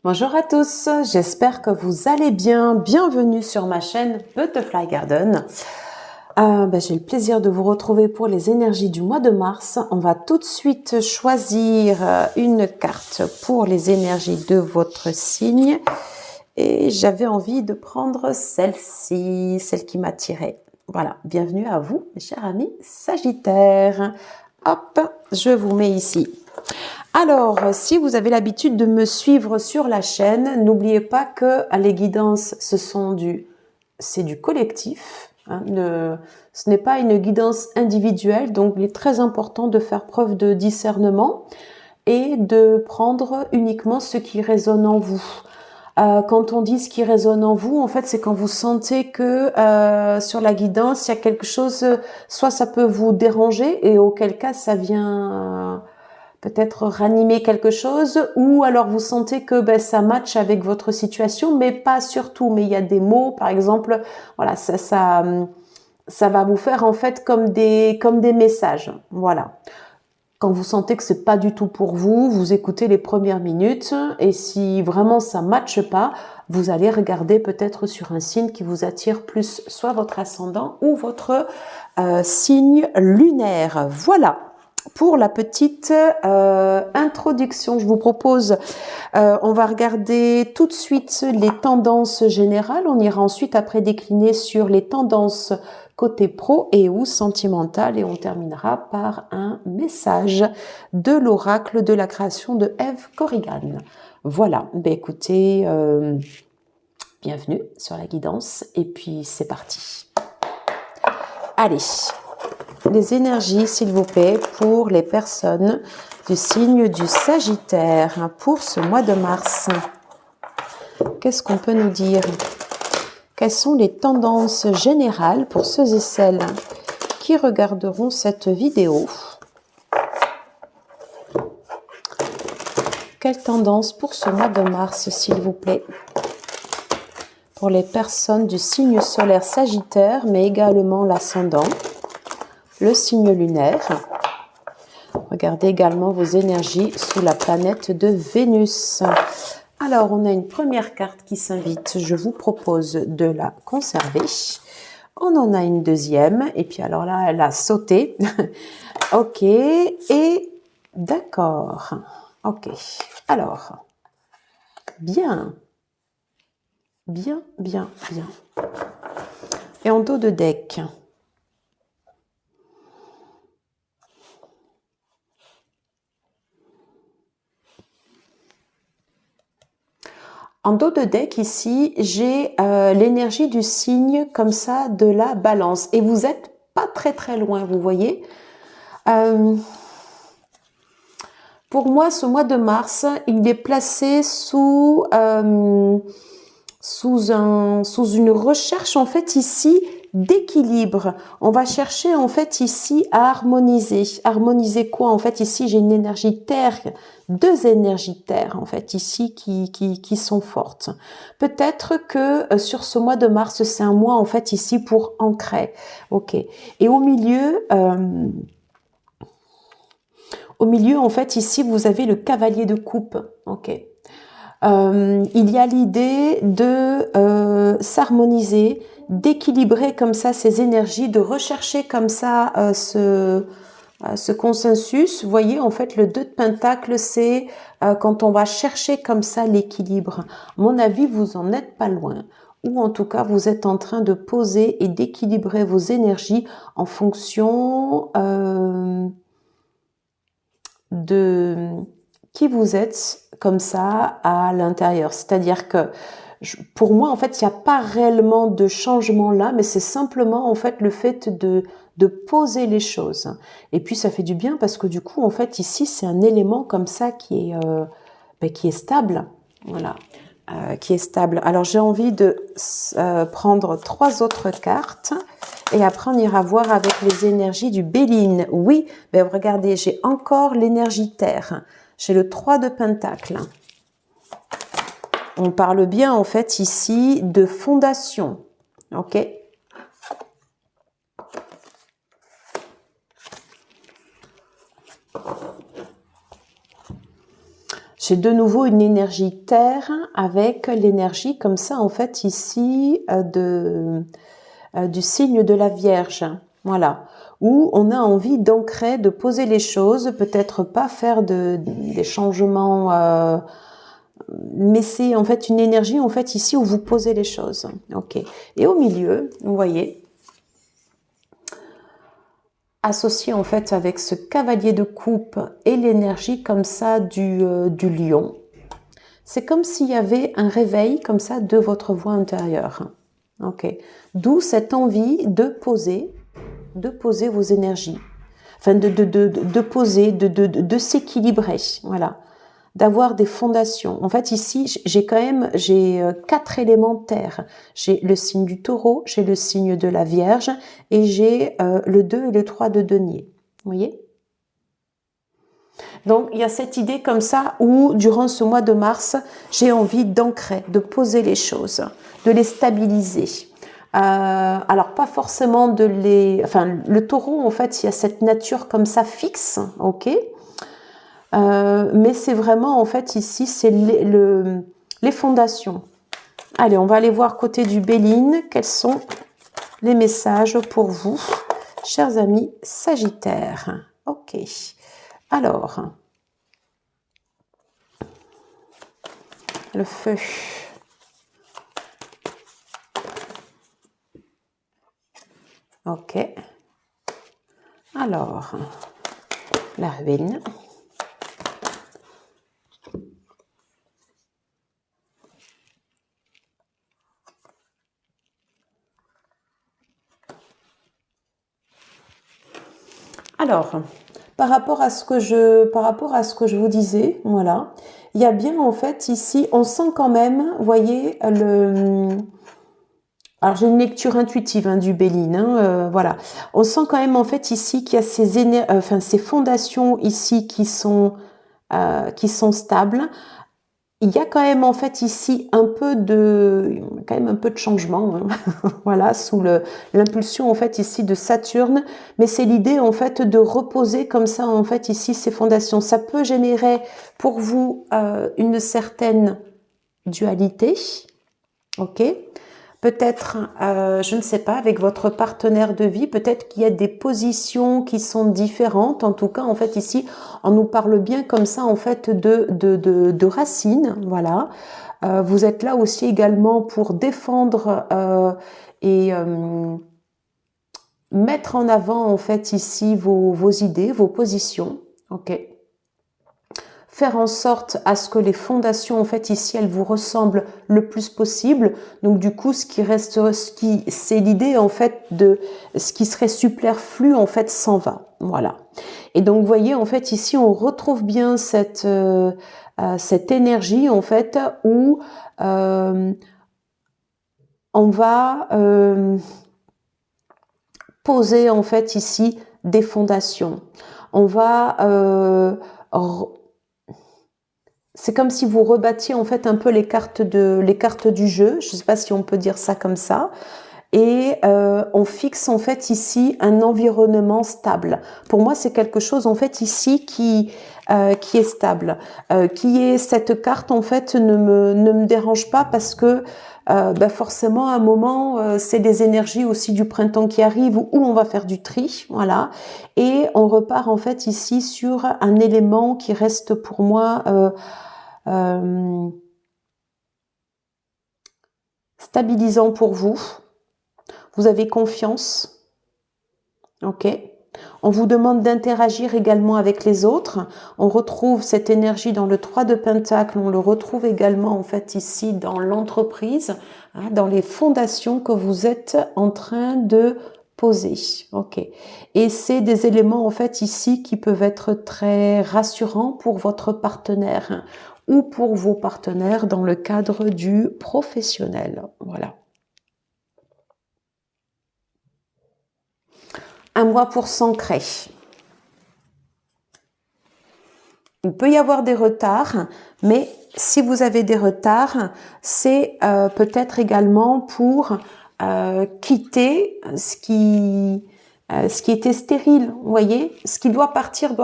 Bonjour à tous, j'espère que vous allez bien. Bienvenue sur ma chaîne Butterfly Garden. J'ai le plaisir de vous retrouver pour les énergies du mois de mars. On va tout de suite choisir une carte pour les énergies de votre signe. Et j'avais envie de prendre celle-ci, celle qui m'attirait. Voilà, bienvenue à vous, mes chers amis Sagittaires. Hop, je vous mets ici. Alors, si vous avez l'habitude de me suivre sur la chaîne, n'oubliez pas que les guidances, c'est du collectif. Ce n'est pas une guidance individuelle, donc il est très important de faire preuve de discernement et de prendre uniquement ce qui résonne en vous. Quand on dit ce qui résonne en vous, en fait, c'est quand vous sentez que sur la guidance, il y a quelque chose, soit ça peut vous déranger, et auquel cas ça vient peut-être ranimer quelque chose, ou alors vous sentez que ça matche avec votre situation, mais pas surtout. Mais il y a des mots, par exemple, voilà, ça va vous faire en fait comme des messages, voilà. Quand vous sentez que c'est pas du tout pour vous, vous écoutez les premières minutes, et si vraiment ça matche pas, vous allez regarder peut-être sur un signe qui vous attire plus, soit votre ascendant ou votre signe lunaire. Voilà pour la petite introduction. Je vous propose, on va regarder tout de suite les tendances générales. On ira ensuite après décliner sur les tendances côté pro et ou sentimental, et on terminera par un message de l'oracle de la création de Eve Corrigan. Voilà, écoutez, bienvenue sur la guidance, et puis c'est parti. Allez, les énergies, s'il vous plaît, pour les personnes du signe du Sagittaire pour ce mois de mars. Qu'est-ce qu'on peut nous dire? Quelles sont les tendances générales pour ceux et celles qui regarderont cette vidéo? Quelle tendance pour ce mois de mars, s'il vous plaît, pour les personnes du signe solaire Sagittaire, mais également l'ascendant, le signe lunaire? Regardez également vos énergies sous la planète de Vénus. Alors, on a une première carte qui s'invite. Je vous propose de la conserver. On en a une deuxième. Et puis, alors là, elle a sauté. Ok. Et d'accord. Ok. Alors, bien. Bien, bien, bien. Et en dos de deck. En dos de deck, ici, j'ai l'énergie du signe comme ça de la balance. Et vous êtes pas très très loin, vous voyez. Pour moi, ce mois de mars, il est placé sous une recherche en fait ici d'équilibre. On va chercher en fait ici à harmoniser. Harmoniser quoi? En fait ici j'ai une énergie terre, deux énergies terre en fait ici qui sont fortes. Peut-être que sur ce mois de mars, c'est un mois en fait ici pour ancrer. Ok. Et au milieu en fait ici vous avez le cavalier de coupe. Ok. Il y a l'idée de s'harmoniser, d'équilibrer comme ça ces énergies, de rechercher comme ça ce consensus. Vous voyez, en fait, le 2 de Pentacle, c'est quand on va chercher comme ça l'équilibre. À mon avis, vous en êtes pas loin. Ou en tout cas, vous êtes en train de poser et d'équilibrer vos énergies en fonction de qui vous êtes comme ça à l'intérieur. C'est-à-dire que pour moi, en fait, il n'y a pas réellement de changement là, mais c'est simplement en fait le fait de poser les choses. Et puis ça fait du bien parce que du coup, en fait, ici, c'est un élément comme ça qui est stable. Voilà. Qui est stable. Alors j'ai envie de prendre 3 autres cartes et après on ira voir avec les énergies du Béline. Oui, regardez, j'ai encore l'énergie terre. J'ai le 3 de Pentacle. On parle bien en fait ici de fondation. Ok. J'ai de nouveau une énergie terre avec l'énergie comme ça, en fait, ici, du signe de la Vierge. Voilà. Où on a envie d'ancrer, de poser les choses, peut-être pas faire des changements, mais c'est en fait une énergie, en fait, ici, où vous posez les choses. Ok. Et au milieu, vous voyez, associé en fait avec ce cavalier de coupe et l'énergie comme ça du lion, c'est comme s'il y avait un réveil comme ça de votre voix intérieure. Ok. D'où cette envie de poser vos énergies. Enfin, de poser, de s'équilibrer. Voilà. D'avoir des fondations. En fait, ici, j'ai 4 éléments terre. J'ai le signe du taureau, j'ai le signe de la Vierge et j'ai le 2 et le 3 de denier. Vous voyez? Donc, il y a cette idée comme ça où, durant ce mois de mars, j'ai envie d'ancrer, de poser les choses, de les stabiliser. Alors, pas forcément Enfin, le taureau, en fait, il y a cette nature comme ça fixe, ok? Mais c'est vraiment, en fait, ici, c'est les fondations. Allez, on va aller voir côté du Béline, quels sont les messages pour vous, chers amis Sagittaires. Ok. Alors, le feu. Ok. Alors, la ruine. Alors, par rapport à ce que je vous disais, voilà, il y a bien en fait ici, on sent quand même, vous voyez, alors j'ai une lecture intuitive du Béline, voilà, on sent quand même en fait ici qu'il y a ces fondations ici qui sont stables. Il y a quand même en fait ici un peu de changement, voilà, sous l'impulsion en fait ici de Saturne, mais c'est l'idée en fait de reposer comme ça en fait ici ces fondations. Ça peut générer pour vous une certaine dualité, ok? Peut-être, je ne sais pas, avec votre partenaire de vie, peut-être qu'il y a des positions qui sont différentes. En tout cas, en fait, ici, on nous parle bien comme ça, en fait, de racines, voilà. Vous êtes là aussi également pour défendre et mettre en avant, en fait, ici, vos idées, vos positions, ok? Faire en sorte à ce que les fondations, en fait, ici, elles vous ressemblent le plus possible. Donc, du coup, c'est l'idée, en fait, de ce qui serait superflu, en fait, s'en va. Voilà. Et donc, vous voyez, en fait, ici, on retrouve bien cette énergie, en fait, où on va poser, en fait, ici, des fondations. On va c'est comme si vous rebattiez en fait un peu les cartes du jeu, je ne sais pas si on peut dire ça comme ça, et on fixe en fait ici un environnement stable. Pour moi, c'est quelque chose en fait ici qui est stable, qui est cette carte en fait ne me dérange pas parce que forcément à un moment c'est des énergies aussi du printemps qui arrivent où on va faire du tri, voilà, et on repart en fait ici sur un élément qui reste pour moi stabilisant pour vous. Vous avez confiance, ok? On vous demande d'interagir également avec les autres. On retrouve cette énergie dans le 3 de Pentacle. On le retrouve également en fait ici dans l'entreprise, dans les fondations que vous êtes en train de poser, ok? Et c'est des éléments en fait ici qui peuvent être très rassurants pour votre partenaire ou pour vos partenaires dans le cadre du professionnel, voilà. Un mois pour s'ancrer. Il peut y avoir des retards, mais si vous avez des retards, c'est peut-être également pour quitter ce qui était stérile. Vous voyez, ce qui doit partir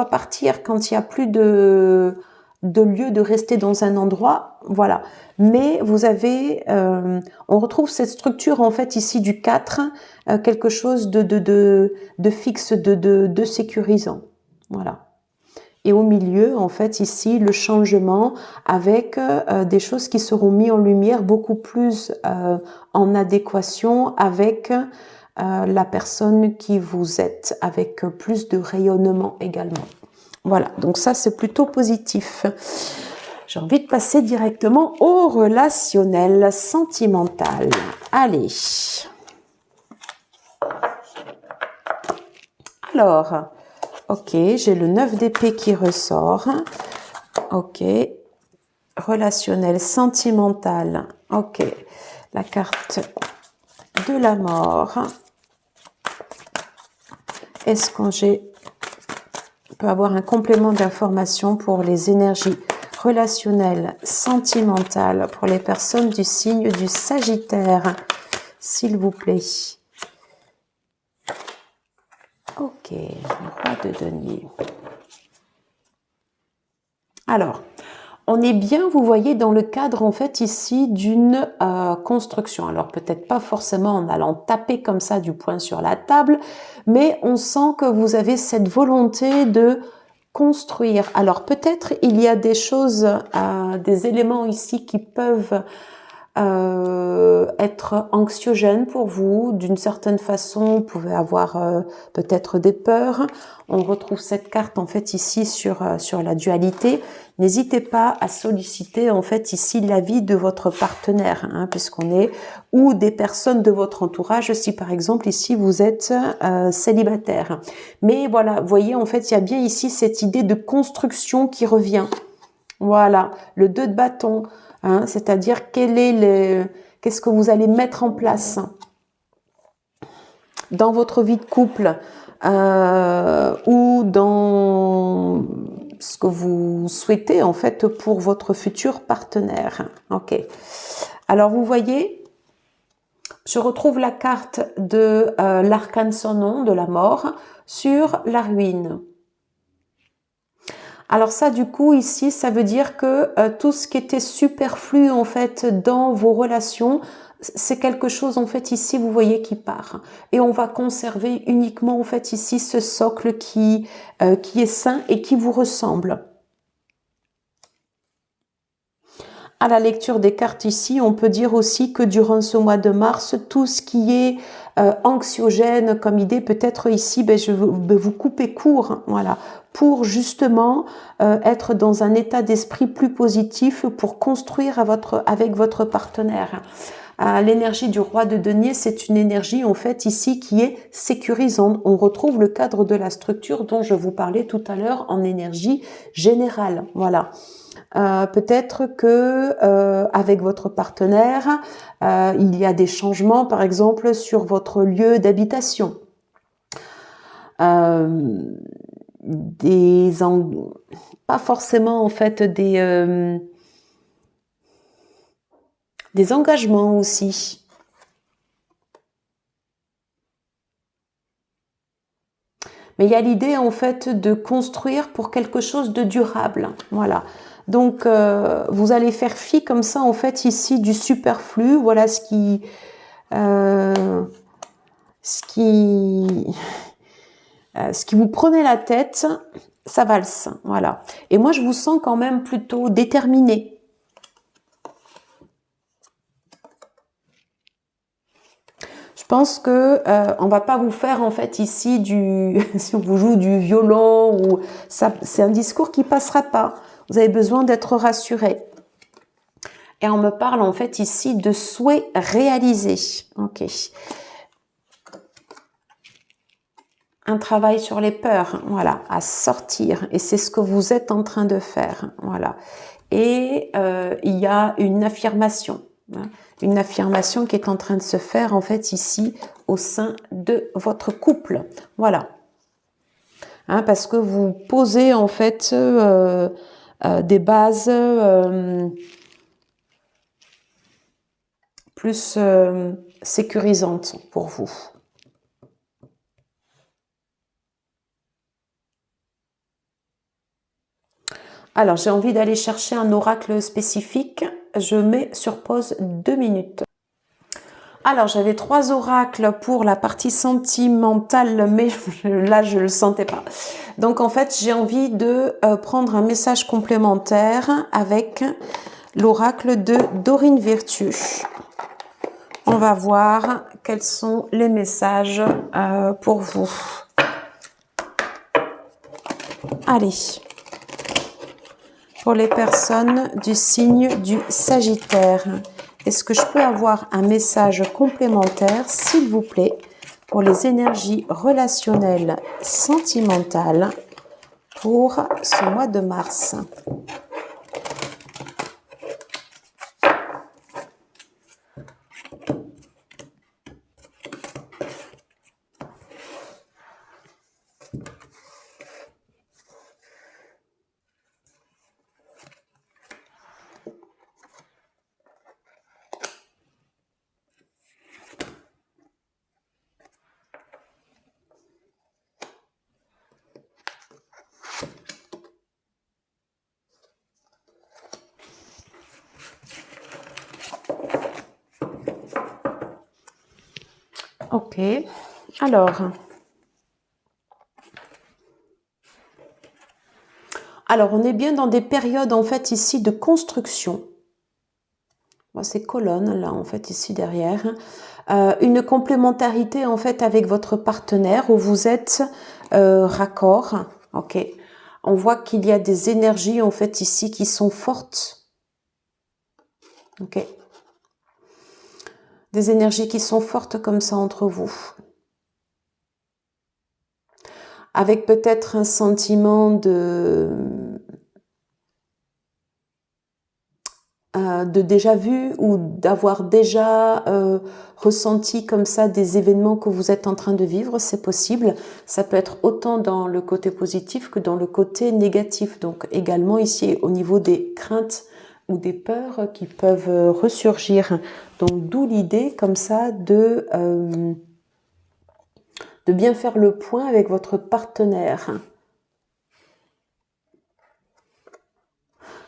quand il y a plus de de lieu de rester dans un endroit, voilà. Mais vous avez, on retrouve cette structure en fait ici du 4, quelque chose de fixe, de sécurisant, voilà. Et au milieu, en fait, ici, le changement avec des choses qui seront mises en lumière beaucoup plus en adéquation avec la personne qui vous êtes, avec plus de rayonnement également. Voilà, donc ça, c'est plutôt positif. J'ai envie de passer directement au relationnel sentimental. Allez. Alors, ok, j'ai le 9 d'épée qui ressort. Ok. Relationnel, sentimental. Ok. La carte de la mort. Est-ce que peut avoir un complément d'information pour les énergies relationnelles, sentimentales pour les personnes du signe du Sagittaire, s'il vous plaît. Ok, le roi de denier. Alors, on est bien, vous voyez, dans le cadre en fait ici d'une construction. Alors peut-être pas forcément en allant taper comme ça du poing sur la table, mais on sent que vous avez cette volonté de construire. Alors peut-être il y a des choses, des éléments ici qui peuvent être anxiogène pour vous. D'une certaine façon, vous pouvez avoir peut-être des peurs. On retrouve cette carte en fait ici sur la dualité. N'hésitez pas à solliciter en fait ici l'avis de votre partenaire, hein, puisqu'on est, ou des personnes de votre entourage, si par exemple ici vous êtes célibataire. Mais voilà, vous voyez en fait il y a bien ici cette idée de construction qui revient. Voilà, le 2 de bâton. Hein, c'est-à-dire qu'est-ce que vous allez mettre en place dans votre vie de couple ou dans ce que vous souhaitez en fait pour votre futur partenaire. Ok. Alors vous voyez, je retrouve la carte de l'arcane sans nom, de la mort, sur la ruine. Alors ça, du coup, ici, ça veut dire que tout ce qui était superflu, en fait, dans vos relations, c'est quelque chose, en fait, ici, vous voyez, qui part. Et on va conserver uniquement, en fait, ici, ce socle qui est sain et qui vous ressemble. À la lecture des cartes ici, on peut dire aussi que durant ce mois de mars, tout ce qui est anxiogène comme idée, peut-être ici, je vais vous couper court, voilà, pour justement être dans un état d'esprit plus positif pour construire avec votre partenaire. L'énergie du roi de denier, c'est une énergie en fait ici qui est sécurisante. On retrouve le cadre de la structure dont je vous parlais tout à l'heure en énergie générale, voilà. Peut-être que avec votre partenaire, il y a des changements, par exemple, sur votre lieu d'habitation. Pas forcément en fait des engagements aussi. Mais il y a l'idée en fait de construire pour quelque chose de durable, voilà. Donc, vous allez faire fi comme ça, en fait, ici, du superflu. Voilà ce qui vous prenait la tête, ça valse. Voilà. Et moi, je vous sens quand même plutôt déterminé. Je pense que on va pas vous faire en fait ici si on vous joue du violon ou ça, c'est un discours qui passera pas. Vous avez besoin d'être rassuré. Et on me parle en fait ici de souhaits réalisés. Ok. Un travail sur les peurs, voilà, à sortir. Et c'est ce que vous êtes en train de faire, voilà. Et il y a une affirmation. Hein, une affirmation qui est en train de se faire en fait ici au sein de votre couple, voilà. Hein, parce que vous posez en fait des bases plus sécurisantes pour vous. Alors, j'ai envie d'aller chercher un oracle spécifique. Je mets sur pause 2 minutes. Alors, j'avais 3 oracles pour la partie sentimentale, mais là, je le sentais pas. Donc, en fait, j'ai envie de prendre un message complémentaire avec l'oracle de Dorine Virtue. On va voir quels sont les messages pour vous. Allez, pour les personnes du signe du Sagittaire, est-ce que je peux avoir un message complémentaire, s'il vous plaît, pour les énergies relationnelles sentimentales pour ce mois de mars? Ok, alors on est bien dans des périodes en fait ici de construction. Moi, c'est colonne là en fait ici derrière. Une complémentarité en fait avec votre partenaire où vous êtes raccord. Ok, on voit qu'il y a des énergies en fait ici qui sont fortes. Ok. Des énergies qui sont fortes comme ça entre vous. Avec peut-être un sentiment de déjà vu ou d'avoir déjà ressenti comme ça des événements que vous êtes en train de vivre, c'est possible. Ça peut être autant dans le côté positif que dans le côté négatif. Donc également ici au niveau des craintes ou des peurs qui peuvent ressurgir. Donc d'où l'idée comme ça de bien faire le point avec votre partenaire.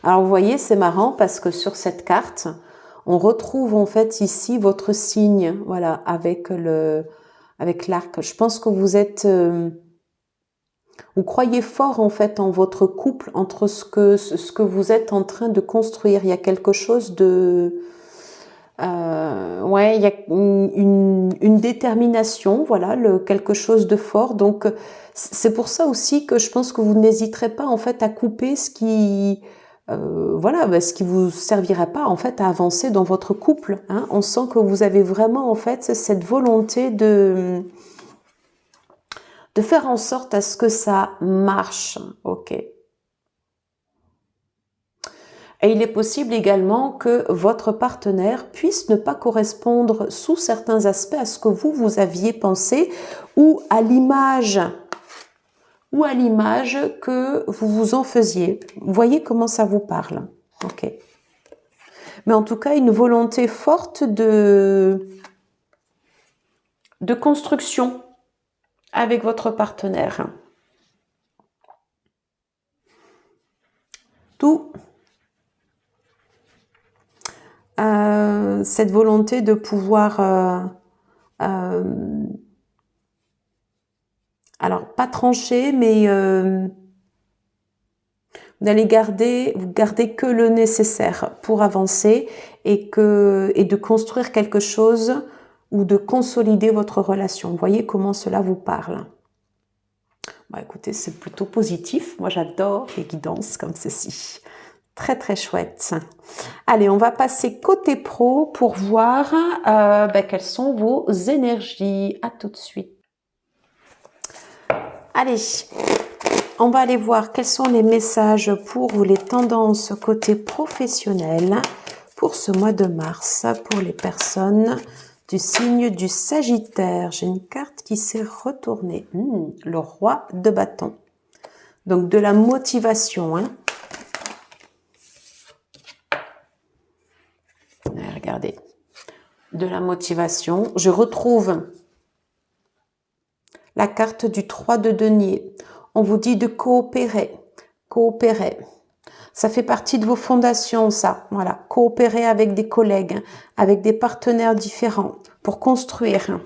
Alors vous voyez, c'est marrant parce que sur cette carte, on retrouve en fait ici votre signe, voilà, avec l'arc. Je pense que vous êtes, vous croyez fort en fait en votre couple, entre ce que vous êtes en train de construire. Il y a quelque chose de, ouais, il y a une détermination, voilà, quelque chose de fort. Donc c'est pour ça aussi que je pense que vous n'hésiterez pas en fait à couper ce qui voilà, ce qui vous servira pas en fait à avancer dans votre couple. Hein. On sent que vous avez vraiment en fait cette volonté de faire en sorte à ce que ça marche. Ok. Et il est possible également que votre partenaire puisse ne pas correspondre sous certains aspects à ce que vous aviez pensé ou à l'image que vous vous en faisiez. Vous voyez comment ça vous parle. Ok. Mais en tout cas, une volonté forte de construction avec votre partenaire. Tout cette volonté de pouvoir alors pas trancher, mais vous allez garder que le nécessaire pour avancer et de construire quelque chose ou de consolider votre relation. Vous voyez comment cela vous parle. Bon, écoutez, c'est plutôt positif. Moi, j'adore les guidances comme ceci. Très, très chouette. Allez, on va passer côté pro pour voir quelles sont vos énergies. À tout de suite. Allez, on va aller voir quels sont les messages pour les tendances côté professionnel pour ce mois de mars pour les personnes du signe du Sagittaire. J'ai une carte qui s'est retournée. Le roi de bâton. Donc de la motivation. Hein. Regardez. De la motivation. Je retrouve la carte du 3 de denier. On vous dit de coopérer. Coopérer. Ça fait partie de vos fondations, ça. Voilà, coopérer avec des collègues, avec des partenaires différents pour construire.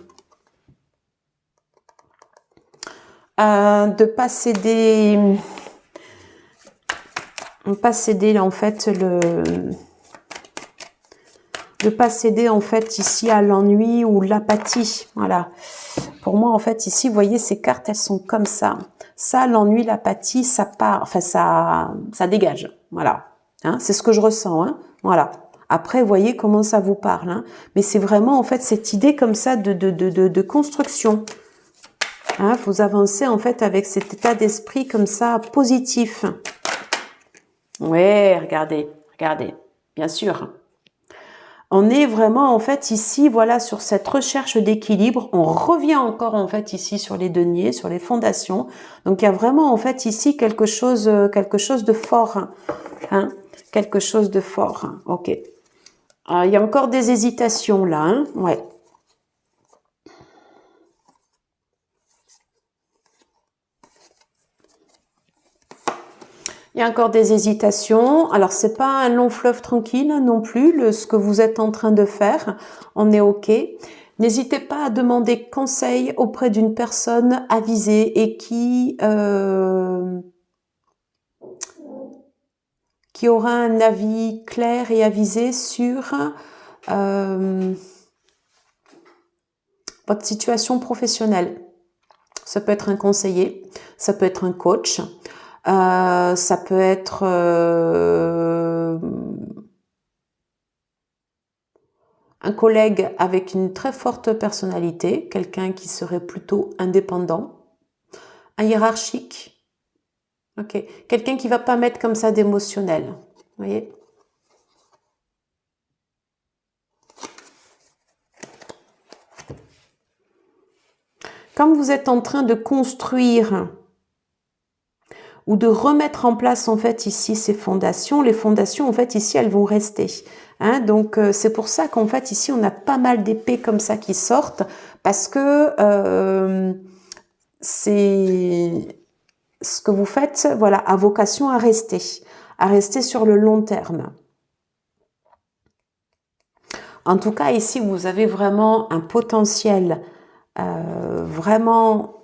De pas céder en fait de pas céder en fait ici à l'ennui ou l'apathie. Voilà. Pour moi en fait ici, vous voyez ces cartes, elles sont comme ça. Ça, l'ennui, l'apathie, ça part, enfin ça dégage. Voilà. Hein, c'est ce que je ressens. Hein. Voilà. Après, voyez comment ça vous parle. Hein. Mais c'est vraiment en fait cette idée comme ça de construction. Hein, vous avancez en fait avec cet état d'esprit comme ça positif. Ouais, regardez, regardez, bien sûr. On est vraiment en fait ici, voilà, sur cette recherche d'équilibre. On revient encore en fait ici sur les deniers, sur les fondations. Donc il y a vraiment en fait ici quelque chose de fort, hein, quelque chose de fort. Ok. Il y a encore des hésitations là, hein, ouais. Il y a encore des hésitations. Alors, c'est pas un long fleuve tranquille non plus, ce que vous êtes en train de faire. On est OK. N'hésitez pas à demander conseil auprès d'une personne avisée et qui aura un avis clair et avisé sur votre situation professionnelle. Ça peut être un conseiller, ça peut être un coach, ça peut être un collègue avec une très forte personnalité, quelqu'un qui serait plutôt indépendant, un hiérarchique, ok, quelqu'un qui va pas mettre comme ça d'émotionnel, vous voyez. Comme vous êtes en train de construire ou de remettre en place en fait ici ces fondations, les fondations en fait ici elles vont rester. Hein, donc c'est pour ça qu'en fait ici on a pas mal d'épées comme ça qui sortent parce que c'est ce que vous faites, voilà, a vocation à rester sur le long terme. En tout cas ici vous avez vraiment un potentiel vraiment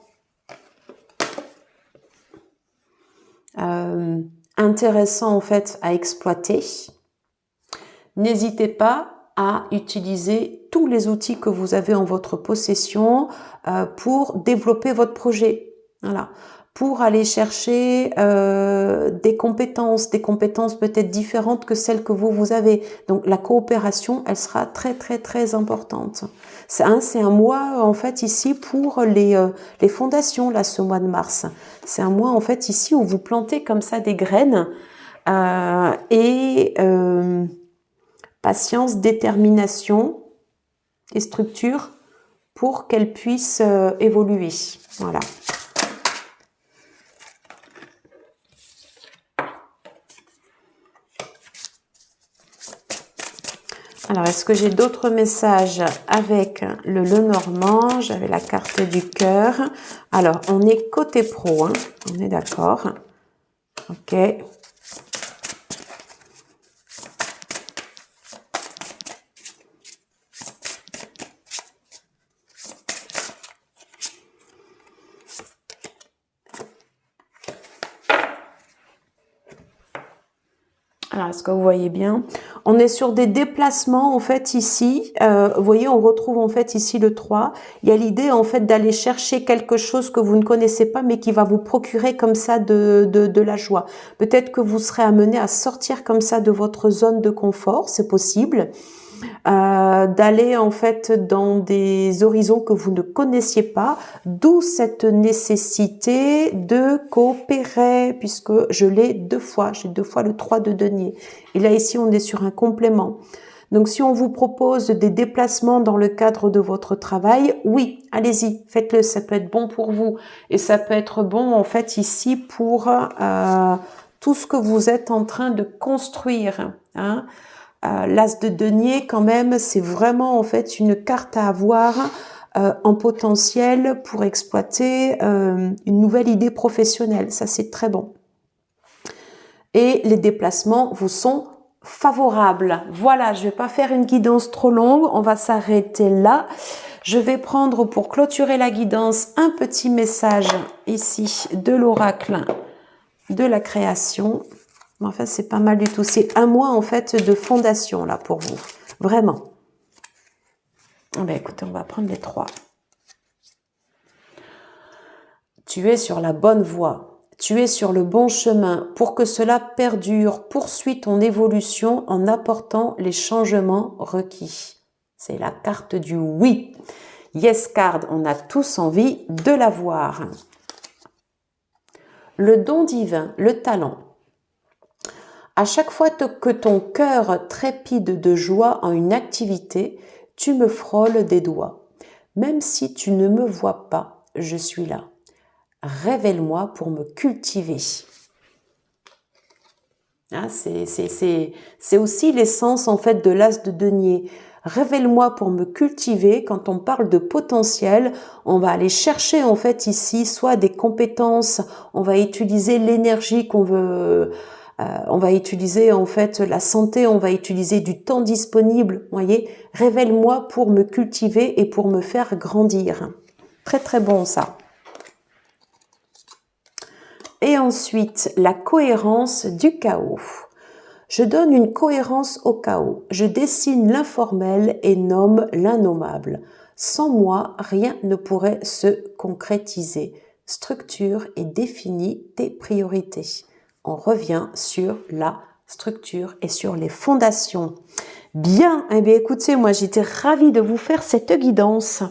intéressant en fait à exploiter. N'hésitez pas à utiliser tous les outils que vous avez en votre possession pour développer votre projet. Voilà. Pour aller chercher des compétences peut-être différentes que celles que vous avez. Donc la coopération, elle sera très très très importante. C'est un mois en fait ici pour les fondations là ce mois de mars. C'est un mois en fait ici où vous plantez comme ça des graines patience, détermination et structure pour qu'elles puissent évoluer. Voilà. Alors, est-ce que j'ai d'autres messages avec le Lenormand? J'avais la carte du cœur. Alors, on est côté pro, hein, on est d'accord. Ok. Alors, est-ce que vous voyez bien? On est sur des déplacements, en fait, ici. Vous voyez, on retrouve, en fait, ici le 3. Il y a l'idée, en fait, d'aller chercher quelque chose que vous ne connaissez pas, mais qui va vous procurer comme ça de la joie. Peut-être que vous serez amené à sortir comme ça de votre zone de confort, c'est possible. D'aller en fait dans des horizons que vous ne connaissiez pas, d'où cette nécessité de coopérer, puisque je l'ai deux fois, j'ai deux fois le 3 de denier. Et là ici on est sur un complément. Donc si on vous propose des déplacements dans le cadre de votre travail, oui, allez-y, faites-le, ça peut être bon pour vous. Et ça peut être bon en fait ici pour tout ce que vous êtes en train de construire, hein. L'as de denier, quand même, c'est vraiment en fait une carte à avoir en potentiel pour exploiter une nouvelle idée professionnelle. Ça, c'est très bon. et les déplacements vous sont favorables. Voilà, je vais pas faire une guidance trop longue, on va s'arrêter là. Je vais prendre pour clôturer la guidance un petit message ici de l'oracle de la création. Enfin, c'est pas mal du tout. C'est un mois en fait de fondation là pour vous. Vraiment. Ben, écoutez, on va prendre les 3. Tu es sur la bonne voie. Tu es sur le bon chemin. Pour que cela perdure, poursuis ton évolution en apportant les changements requis. C'est la carte du oui. Yes card, on a tous envie de l'avoir. Le don divin, le talent. À chaque fois que ton cœur trépide de joie en une activité, tu me frôles des doigts. Même si tu ne me vois pas, je suis là. Révèle-moi pour me cultiver. Hein, c'est aussi l'essence en fait de l'as de denier. Révèle-moi pour me cultiver. Quand on parle de potentiel, on va aller chercher en fait ici soit des compétences, on va utiliser l'énergie qu'on veut, on va utiliser en fait la santé, on va utiliser du temps disponible. Voyez, révèle-moi pour me cultiver et pour me faire grandir. Très très bon ça. Et ensuite, la cohérence du chaos. Je donne une cohérence au chaos. Je dessine l'informel et nomme l'innommable. Sans moi, rien ne pourrait se concrétiser. Structure et définis tes priorités. On revient sur la structure et sur les fondations. Bien, eh bien écoutez, moi j'étais ravie de vous faire cette guidance.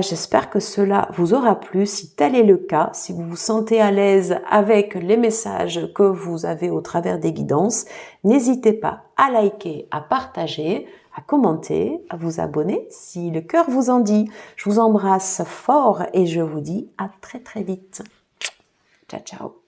J'espère que cela vous aura plu. Si tel est le cas, si vous vous sentez à l'aise avec les messages que vous avez au travers des guidances, n'hésitez pas à liker, à partager, à commenter, à vous abonner si le cœur vous en dit. Je vous embrasse fort et je vous dis à très très vite. Ciao, ciao.